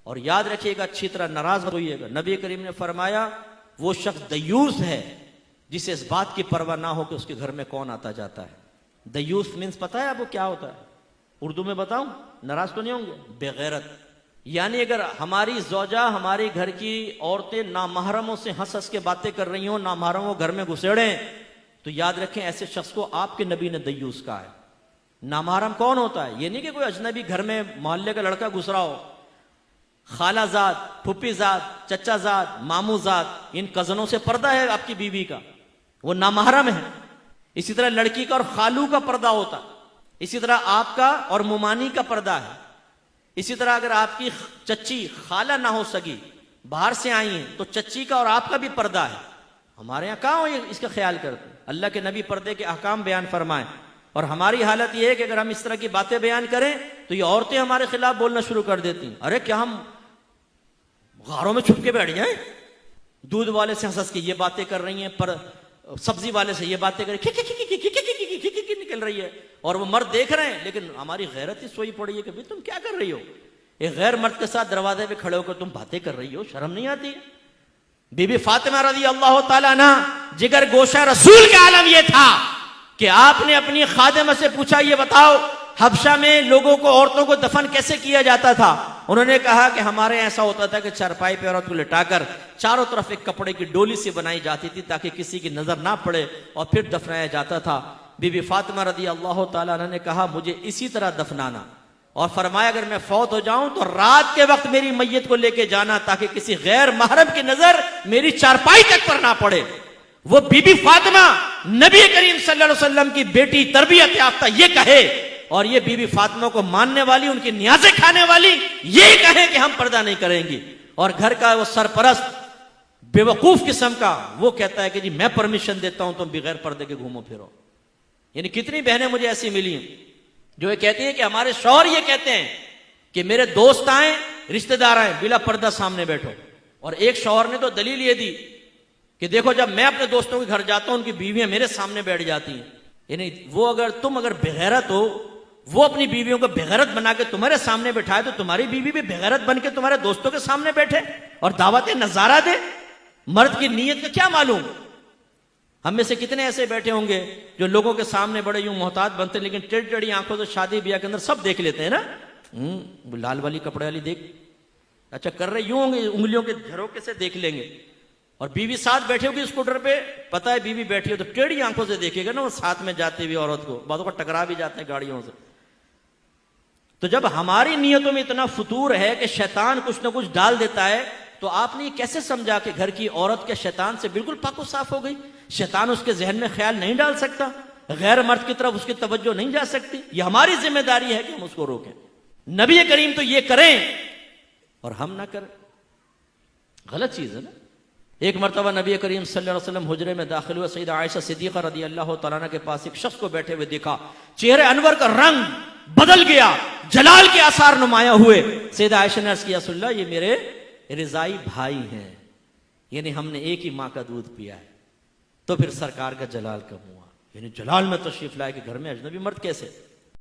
और याद रखिएगा, अच्छी तरह नाराज होइएगा। नबी करीम ने फरमाया वो शख्स दयूस है जिसे इस बात की परवाह ना हो कि उसके घर में कौन आता जाता है। दयूस मीन्स पता है आपको क्या होता है? उर्दू में बताऊं, नाराज तो नहीं होंगे? बेगैरत। यानी अगर हमारी ज़ौजा, हमारी घर की औरतें नामहरमों से हंस हंस के बातें कर रही हो, नामहरमों घर में घुसेड़े, तो याद रखें ऐसे शख्स को आपके नबी ने दयूस कहा है। नामहरम कौन होता है? ये नहीं कि कोई अजनबी घर में मोहल्ले का लड़का घुस रहा हो, खालाजाद, फुप्पीजाद, चचाजाद, मामूजाद, इन कजनों से पर्दा है आपकी बीवी का, वो नामहरम है। इसी तरह लड़की का और खालू का पर्दा होता है, इसी तरह आपका और मुमानी का पर्दा है। इसी तरह अगर आपकी चच्ची खाला ना हो सकी, बाहर से आई हैं, तो चच्ची का और आपका भी पर्दा है। हमारे यहाँ कहाँ हो ये इसका ख्याल करते? अल्लाह के नबी पर्दे के अहकाम बयान फरमाएं, और हमारी हालत यह है कि अगर हम इस तरह की बातें बयान करें तो ये औरतें हमारे खिलाफ बोलना शुरू कर देती हैं। अरे क्या हम गारों में छुप के बैठ जाए? दूध वाले से हंस के ये बातें कर रही हैं, पर सब्जी वाले से ये बातें कर निकल रही है, और वो मर्द देख रहे हैं, लेकिन हमारी गैरत ही सोई पड़ी है कि भाई तुम क्या कर रही हो? एक गैर मर्द के साथ दरवाजे पे खड़े होकर तुम बातें कर रही हो, शर्म नहीं आती? बीबी फातिमा रज़ी अल्लाह ताला अन्हा, जिगर गोशा रसूल का आलम यह था कि आपने अपनी खादिमा से पूछा, ये बताओ हबशा में लोगों को, औरतों को दफन कैसे किया जाता था? उन्होंने कहा कि हमारे ऐसा होता था कि चारपाई पे औरत को लिटाकर चारों तरफ एक कपड़े की डोली से बनाई जाती थी ताकि किसी की नजर ना पड़े, और फिर दफनाया जाता था। बीबी फातिमा रज़ी अल्लाह ताला अन्हा ने कहा मुझे इसी तरह दफनाना, और फरमाया अगर मैं फौत हो जाऊं तो रात के वक्त मेरी मैयत को लेके जाना ताकि किसी गैर महरम की नजर मेरी चारपाई तक पर ना पड़े। वो बीबी फातिमा नबी करीम सल्लल्लाहु अलैहि वसल्लम की बेटी, तरबियत याफ्ता, ये कहे, और ये बीबी फातिमा को मानने वाली, उनकी न्याज़ें खाने वाली, ये कहे कि हम पर्दा नहीं करेंगी। और घर का वो सरपरस्त बेवकूफ किस्म का, वो कहता है कि जी मैं परमिशन देता हूं तुम बगैर पर्दे के घूमो फिरो। यानी कितनी बहनें मुझे ऐसी मिली जो ये कहती है कि हमारे शौहर ये कहते हैं कि मेरे दोस्त आए, रिश्तेदार आए, बिला पर्दा सामने बैठो। और एक शौहर ने तो दलील ये दी कि देखो जब मैं अपने दोस्तों के घर जाता हूं उनकी बीवियां मेरे सामने बैठ जाती हैं। यानी वो तुम अगर बेगैरत हो, वो अपनी बीवियों को बेगैरत बना के तुम्हारे सामने बैठाए, तो तुम्हारी बीवी भी बेगैरत बन के तुम्हारे दोस्तों के सामने बैठे और दावत नजारा दे। मर्द की नीयत का क्या मालूम? हम में से कितने ऐसे बैठे होंगे जो लोगों के सामने बड़े यूं मोहतात बनते हैं, लेकिन टेढ़ी टेढ़ी आंखों से शादी ब्याह के अंदर सब देख लेते हैं ना। लाल वाली कपड़े वाली देख, अच्छा कर रहे यूं होंगे, उंगलियों के झरोके से देख लेंगे। और बीवी साथ बैठे होगी स्कूटर पे, पता है बीवी बैठी हो, तो टेढ़ी आंखों से देखेगा ना वो साथ में जाती हुई औरत को, बातों का टकरा भी जाते हैं गाड़ियों से। तो जब हमारी नीयतों में इतना फतूर है कि शैतान कुछ ना कुछ डाल देता है, तो आपने कैसे समझा कि घर की औरत के शैतान से बिल्कुल पाको साफ हो गई? शैतान उसके जहन में ख्याल नहीं डाल सकता, गैर मर्द की तरफ उसकी तवज्जो नहीं जा सकती। ये हमारी जिम्मेदारी है कि हम उसको रोकें। नबी करीम तो ये करें और हम ना करें, गलत चीज है ना। एक मरतबा नबी करीम सल्लल्लाहु अलैहि वसल्लम हुजरे में दाखिल हुए, सईदा आयशा सिद्दीक़ा रज़ी अल्लाह तआला अन्हा के पास एक शख्स को बैठे हुए देखा, चेहरे अनवर का रंग बदल गया, जलाल के आसार नुमाया हुए। सईदा आयशा ने अर्ज़ किया, रसूलल्लाह ये मेरे रिज़ाई भाई हैं, यानी हमने एक ही माँ का दूध पिया है। तो फिर सरकार का जलाल कम हुआ, यानी जलाल में तशरीफ लाए कि घर में अजनबी मर्द कैसे?